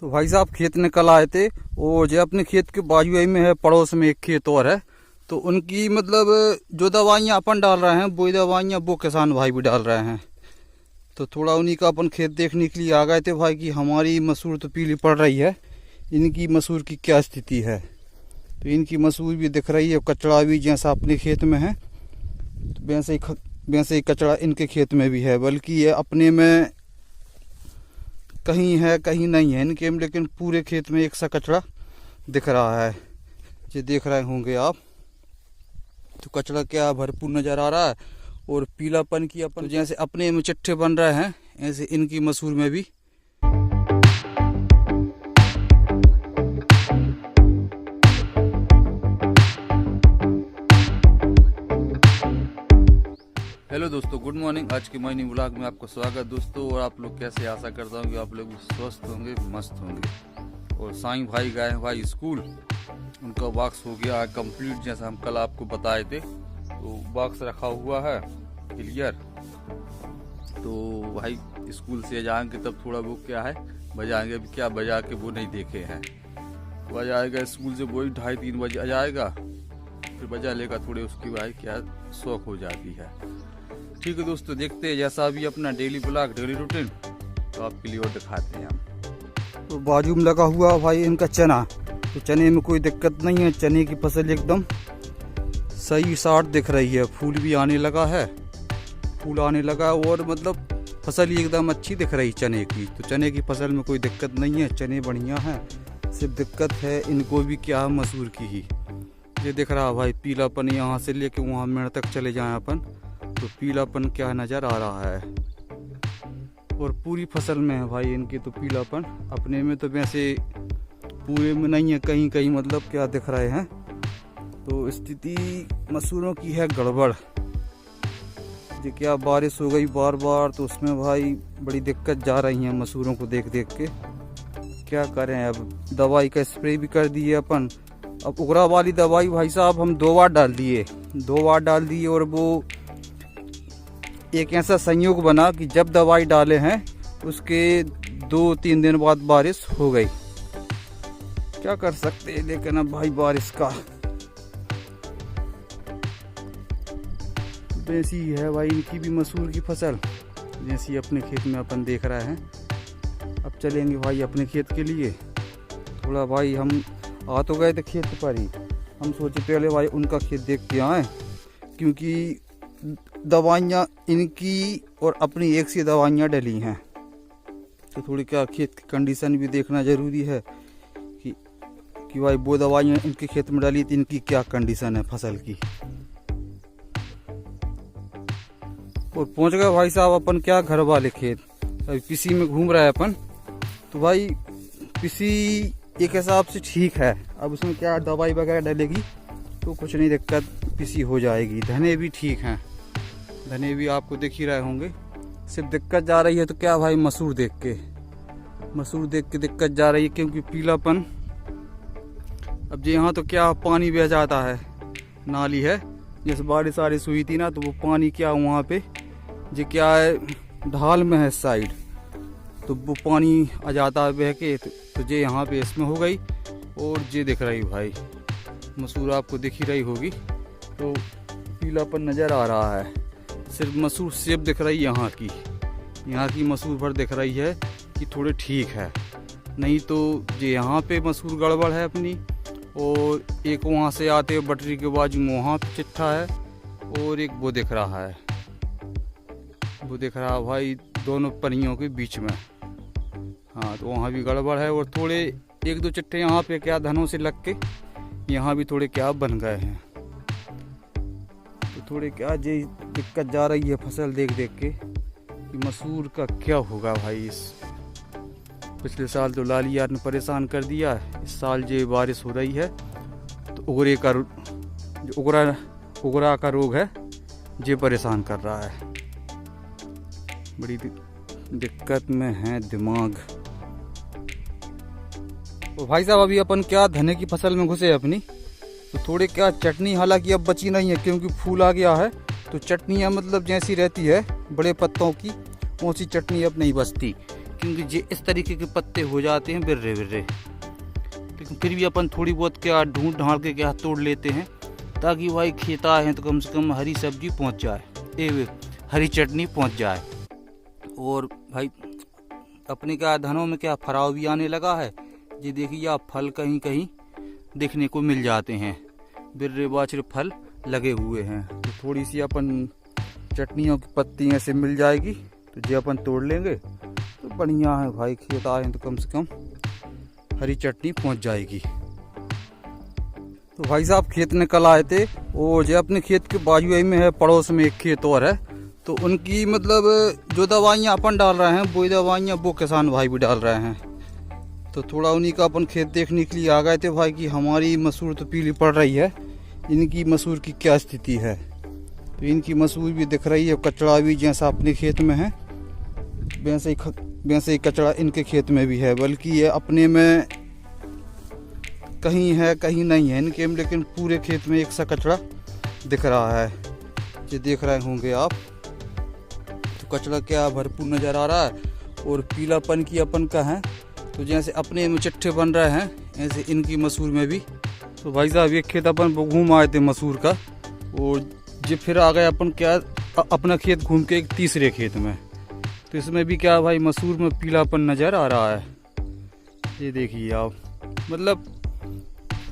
तो भाई साहब खेत निकल आए थे और जो अपने खेत के बाजू ही में है, पड़ोस में एक खेत और है, तो उनकी मतलब जो दवाइयाँ अपन डाल रहे हैं वो दवाइयाँ वो किसान भाई भी डाल रहे हैं। तो थोड़ा उन्हीं का अपन खेत देखने के लिए आ गए थे भाई कि हमारी मसूर तो पीली पड़ रही है, इनकी मसूर की क्या स्थिति है। तो इनकी मसूर भी दिख रही है, कचड़ा भी जैसा अपने खेत में है तो वैसे ही कचड़ा इनके खेत में भी है, बल्कि ये अपने में कहीं है कहीं नहीं है इनके में, लेकिन पूरे खेत में एक सा कचड़ा दिख रहा है। ये देख रहे होंगे आप, तो कचड़ा क्या भरपूर नज़र आ रहा है। और पीलापन की अपन जैसे अपने में चिट्ठे बन रहे हैं, ऐसे इनकी मसूर में भी। हेलो दोस्तों, गुड मॉर्निंग। आज के मॉर्निंग व्लॉग में आपको स्वागत दोस्तों। और आप लोग कैसे, आशा करता हूँ कि आप लोग स्वस्थ होंगे, मस्त होंगे। और साईं भाई गए हैं भाई स्कूल, उनका बॉक्स हो गया है कंप्लीट, जैसा हम कल आपको बताए थे। तो बॉक्स रखा हुआ है क्लियर। तो भाई स्कूल से जाएंगे तब थोड़ा वो क्या है बजाएंगे, अभी क्या बजा के वो नहीं देखे हैं। बजाएगा स्कूल से वही 2:30-3 बजे आ जाएगा, फिर बजा लेगा थोड़े, उसकी भाई क्या शौक हो जाती है। ठीक है दोस्तों, देखते हैं जैसा भी अपना डेली ब्लॉग, डेली रूटीन, तो आपके लिए और दिखाते हैं हम। तो बाजू में लगा हुआ भाई इनका चना, तो चने में कोई दिक्कत नहीं है। चने की फसल एकदम सही साठ दिख रही है, फूल भी आने लगा है, फूल आने लगा और मतलब फसल ही एकदम अच्छी दिख रही चने की। तो चने की फसल में कोई दिक्कत नहीं है, चने बढ़िया हैं। सिर्फ दिक्कत है इनको भी क्या, मसूर की ही। ये दिख रहा है भाई पीलापन, यहाँ से लेके वहाँ मेड़ तक चले जाएं अपन तो पीलापन क्या नज़र आ रहा है। और पूरी फसल में है भाई इनकी तो पीलापन, अपने में तो वैसे पूरे में नहीं है, कहीं कहीं मतलब क्या दिख रहे हैं। तो स्थिति मसूरों की है गड़बड़। जो क्या बारिश हो गई बार बार, तो उसमें भाई बड़ी दिक्कत जा रही है मसूरों को देख देख के। क्या करें, अब दवाई का स्प्रे भी कर दिए अपन। अब उगरा वाली दवाई भाई साहब हम 2 बार डाल दिए और वो एक ऐसा संयोग बना कि जब दवाई डाले हैं उसके 2-3 दिन बाद बारिश हो गई। क्या कर सकते हैं, लेकिन अब भाई बारिश का वैसी ही है भाई इनकी भी मसूर की फसल, जैसी अपने खेत में अपन देख रहे हैं। अब चलेंगे भाई अपने खेत के लिए। थोड़ा भाई हम आ तो गए थे खेत पर ही, हम सोचे पहले भाई उनका खेत देख के आए, क्योंकि दवाइयाँ इनकी और अपनी एक सी दवाइयाँ डली हैं। तो थोड़ी क्या खेत की कंडीशन भी देखना ज़रूरी है कि भाई वो दवाइयाँ इनके खेत में डाली थी, इनकी क्या कंडीशन है फसल की। और पहुंच गए भाई साहब अपन क्या घर वाले खेत। अभी पिसी में घूम रहा है अपन, तो भाई पिसी एक हिसाब से ठीक है। अब उसमें क्या दवाई वगैरह डलेगी तो कुछ नहीं दिक्कत, पिसी हो जाएगी। धने भी ठीक हैं, धने भी आपको दिख ही रहे होंगे। सिर्फ दिक्कत जा रही है तो क्या भाई मसूर देख के दिक्कत जा रही है, क्योंकि पीलापन। अब जो यहाँ तो क्या पानी बह जाता है, नाली है, जैसे बारिश हुई थी ना, तो वो पानी क्या वहाँ पे जो क्या है ढाल में है साइड, तो वो पानी आ जाता है बह के। तो ये यहाँ पे इसमें हो गई। और ये दिख रही भाई मसूर आपको दिख ही रही होगी, तो पीलापन नज़र आ रहा है। सिर्फ मसूर सेब दिख रही यहाँ की मसूर भर दिख रही है कि थोड़े ठीक है, नहीं तो ये यहाँ पे मसूर गड़बड़ है अपनी। और एक वहाँ से आते हुए बटरी के बाजू में वहाँ पे चिट्ठा है, और एक वो दिख रहा है भाई दोनों पनियों के बीच में। हाँ, तो वहाँ भी गड़बड़ है। और थोड़े 1-2 चिट्ठे यहाँ पे क्या धनों से लग के यहाँ भी थोड़े क्या बन गए हैं। तो थोड़े क्या जे दिक्कत जा रही है फसल देख देख के कि मसूर का क्या होगा भाई। इस पिछले साल तो लाली यार ने परेशान कर दिया, इस साल जो बारिश हो रही है तो उगरा का रोग है, ये परेशान कर रहा है। बड़ी दिक्कत में है दिमाग। तो भाई साहब अभी अपन क्या धने की फसल में घुसे अपनी, तो थोड़े क्या चटनी हालांकि अब बची नहीं है, क्योंकि फूल आ गया है। तो चटनियाँ मतलब जैसी रहती है बड़े पत्तों की, वैसी चटनी अब नहीं बचती, क्योंकि ये इस तरीके के पत्ते हो जाते हैं बिर्रे बिर्रे। लेकिन फिर भी अपन थोड़ी बहुत क्या ढूंढ ढांड के क्या तोड़ लेते हैं, ताकि भाई खेत आए हैं तो कम से कम हरी सब्जी पहुंच जाए, हरी चटनी पहुंच जाए। और भाई अपने क्या धनों में क्या फराव भी आने लगा है। ये देखिए आप फल कहीं कहीं देखने को मिल जाते हैं, बिर्रे बाचरे फल लगे हुए हैं। तो थोड़ी सी अपन चटनियों की पत्ती ऐसे मिल जाएगी तो ये अपन तोड़ लेंगे तो बढ़िया है भाई। खेत आए हैं तो कम से कम हरी चटनी पहुंच जाएगी। तो भाई साहब खेत निकल आए थे और जो अपने खेत के बाजू में है, पड़ोस में एक खेत और है, तो उनकी मतलब जो दवाइयाँ अपन डाल रहे हैं वो दवाइयाँ वो किसान भाई भी डाल रहे हैं। तो थोड़ा उन्हीं का अपन खेत देखने के लिए आ गए थे भाई कि हमारी मसूर तो पीली पड़ रही है, इनकी मसूर की क्या स्थिति है। तो इनकी मसूर भी दिख रही है, कचड़ा भी जैसा अपने खेत में है वैसे ही कचड़ा इनके खेत में भी है, बल्कि ये अपने में कहीं है कहीं नहीं है इनके में, लेकिन पूरे खेत में एक सा कचड़ा दिख रहा है। ये देख रहे होंगे आप, तो कचड़ा क्या भरपूर नज़र आ रहा है। और पीलापन की अपन का है, तो जैसे अपने में चिट्ठे बन रहे हैं ऐसे इनकी मसूर में भी। तो भाई साहब एक खेत अपन घूम आए थे मसूर का, और ये फिर आ गए अपन क्या अपना खेत घूम के एक तीसरे खेत में। तो इसमें भी क्या भाई मसूर में पीलापन नज़र आ रहा है। ये देखिए आप, मतलब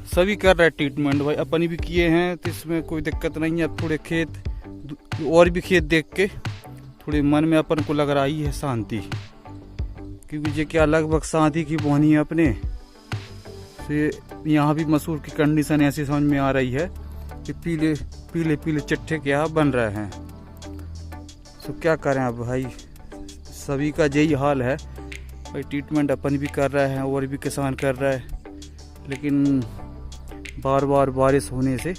सभी कर रहे हैं ट्रीटमेंट भाई, अपन भी किए हैं तो इसमें कोई दिक्कत नहीं है। अब थोड़े खेत और भी खेत देख के थोड़े मन में अपन को लग रही है शांति, क्योंकि ये क्या लगभग शांति की बोनी है अपने से। यहाँ भी मसूर की कंडीशन ऐसी समझ में आ रही है कि पीले पीले पीले चिट्ठे क्या बन रहे हैं। तो क्या करें अब भाई, सभी का यही हाल है भाई। ट्रीटमेंट अपन भी कर रहे हैं और भी किसान कर रहे हैं, लेकिन बार बार बारिश होने से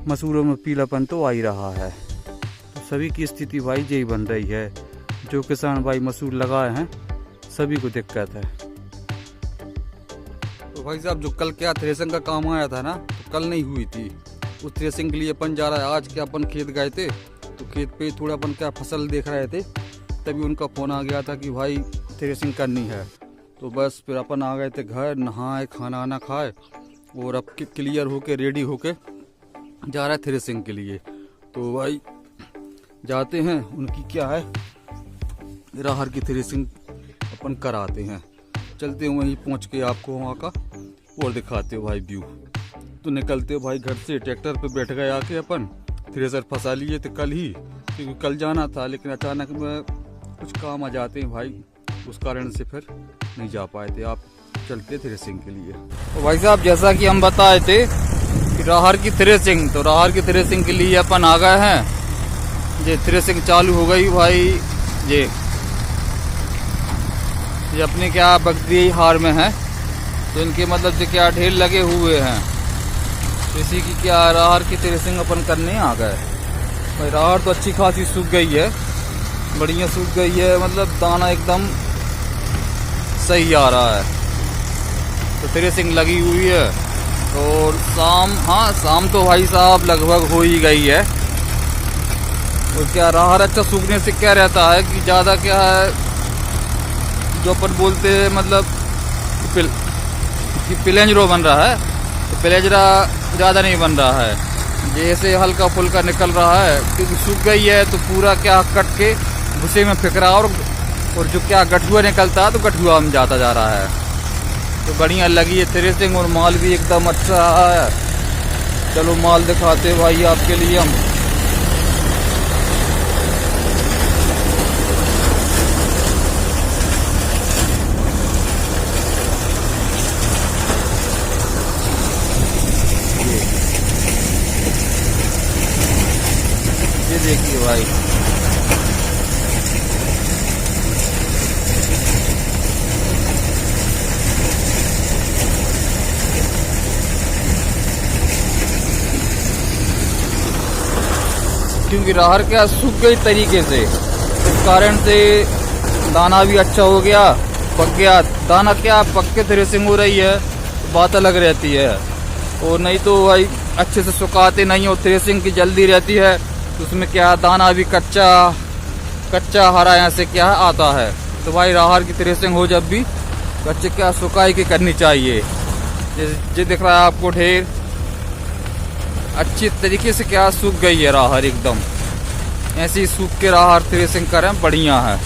मसूरों में पीलापन तो आ ही रहा है। तो सभी की स्थिति भाई यही बन रही है। जो किसान भाई मसूर लगाए हैं सभी को दिक्कत है। तो भाई साहब जो कल क्या थ्रेसिंग का काम आया था ना, तो कल नहीं हुई थी। उस थ्रेसिंग के लिए अपन जा रहा है। आज क्या अपन खेत गए थे, तो खेत पे थोड़ा अपन क्या फसल देख रहे थे, तभी उनका फ़ोन आ गया था कि भाई थ्रेसिंग करनी है। तो बस फिर अपन आ गए थे घर, नहाए, खाना आना खाए और अब क्लियर होके रेडी होके जा रहा है थ्रेसिंग के लिए। तो भाई जाते हैं, उनकी क्या है राहर की थ्रेसिंग अपन कराते हैं। चलते हैं वहीं पहुंच के आपको वहाँ का और दिखाते हो भाई व्यू। तो निकलते हो भाई घर से, ट्रैक्टर पे बैठ गए आके अपन, थ्रेसर फंसा लिए थे कल ही, क्योंकि कल जाना था, लेकिन अचानक में कुछ काम आ जाते हैं भाई, उस कारण से फिर नहीं जा पाए थे। आप चलते थ्रेसिंग के लिए। तो भाई साहब जैसा कि हम बताए थे कि राहर की थ्रेसिंग, तो राहर की थ्रेसिंग के लिए अपन आ गए हैं। ये थ्रेसिंग चालू हो गई भाई। ये अपने क्या बगदी हार में है, तो इनके मतलब जो क्या ढेर लगे हुए हैं, तो इसी की क्या राहर की थ्रेसिंग अपन करने आ गए भाई। राहर तो अच्छी खासी सूख गई है, बढ़िया सूख गई है, मतलब दाना एकदम सही आ रहा है। तो थ्रेसिंग लगी हुई है और शाम तो भाई साहब लगभग हो ही गई है। और क्या राहर अच्छा सूखने से क्या रहता है कि ज़्यादा क्या है जो अपन बोलते हैं मतलब कि पिलेंजरो बन रहा है, तो पिलेंजरा ज़्यादा नहीं बन रहा है, जैसे हल्का फुल्का निकल रहा है, क्योंकि सूख गई है तो पूरा क्या कट के भूसे में फेंक रहा है। और जो क्या गठुआ निकलता है तो गठुआ में जाता जा रहा है। तो बढ़िया लगी है थ्रेसिंग और माल भी एकदम अच्छा है। चलो माल दिखाते भाई आपके लिए हम। ये देखिए भाई, क्योंकि राहर क्या सूख गई तरीके से, इस कारण से दाना भी अच्छा हो गया, पक गया दाना। क्या पक के थ्रेसिंग हो रही है तो बात अलग रहती है, और नहीं तो भाई अच्छे से सुखाते नहीं हो, थ्रेसिंग की जल्दी रहती है, तो उसमें क्या दाना भी कच्चा हरा यहाँ से क्या आता है। तो भाई राहर की थ्रेसिंग हो जब भी बच्चे क्या सुखाई की करनी चाहिए। ये दिख रहा है आपको ढेर अच्छी तरीके से क्या सूख गई है राहर एकदम। ऐसे ही सूख के राहर थ्रेसिंग करें बढ़िया है।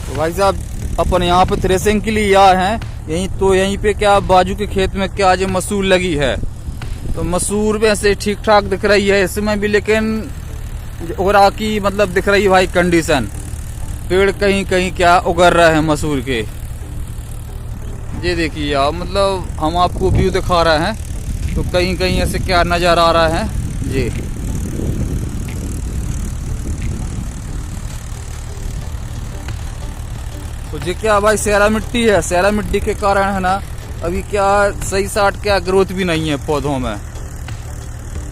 तो भाई साहब अपन यहाँ पे थ्रेसिंग के लिए आए हैं यहीं पे क्या बाजू के खेत में क्या जो मसूर लगी है, तो मसूर में ऐसे ठीक ठाक दिख रही है इसमें भी, लेकिन ओरा की मतलब दिख रही है भाई कंडीशन। पेड़ कहीं कहीं क्या उगर रहे हैं मसूर के। ये देखिए आप, मतलब हम आपको व्यू दिखा रहे हैं तो कहीं कहीं ऐसे क्या नजर आ रहा है ये। तो ये क्या भाई सैरा मिट्टी है, सैरा मिट्टी के कारण है ना अभी क्या सही साट क्या ग्रोथ भी नहीं है पौधों में।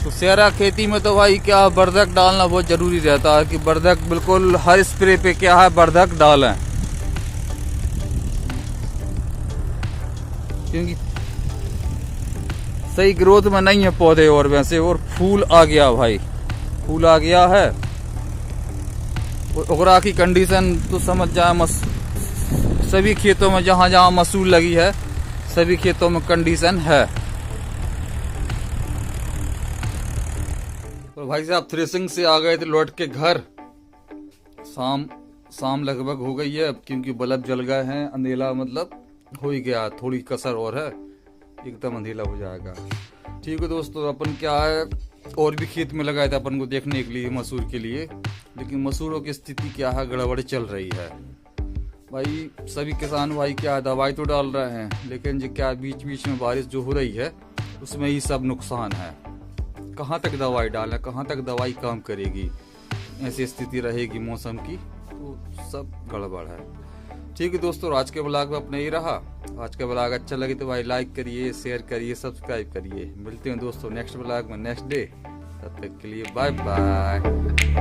तो सैरा खेती में तो भाई क्या बर्धक डालना बहुत जरूरी रहता है कि बर्धक बिल्कुल हर स्प्रे पे क्या है बर्धक डालें, क्योंकि सही ग्रोथ में नहीं है पौधे। और वैसे और फूल आ गया भाई, फूल आ गया है। ओगरा की कंडीशन तो समझ जाए सभी खेतों में जहां जहां मसूर लगी है सभी खेतों में कंडीशन है। तो भाई साहब थ्रेसिंग से आ गए थे लौट के घर। शाम लगभग हो गई है क्योंकि बल्ब जल गए हैं, अंधेला मतलब हो ही गया, थोड़ी कसर और है एकदम अंधेला हो जाएगा। ठीक है दोस्तों, अपन क्या है और भी खेत में लगाए थे अपन को देखने के लिए मसूर के लिए, लेकिन मसूरों की स्थिति क्या है गड़बड़ चल रही है भाई। सभी किसान भाई क्या दवाई तो डाल रहे हैं, लेकिन जो क्या बीच बीच में बारिश जो हो रही है उसमें ही सब नुकसान है। कहाँ तक दवाई डालें, कहाँ तक दवाई काम करेगी, ऐसी स्थिति रहेगी मौसम की तो सब गड़बड़ है। ठीक है दोस्तों, आज के ब्लॉग में अपने ही रहा। आज का ब्लॉग अच्छा लगे तो भाई लाइक करिए, शेयर करिए, सब्सक्राइब करिए। मिलते हैं दोस्तों नेक्स्ट ब्लॉग में नेक्स्ट डे। तब तक के लिए बाय बाय।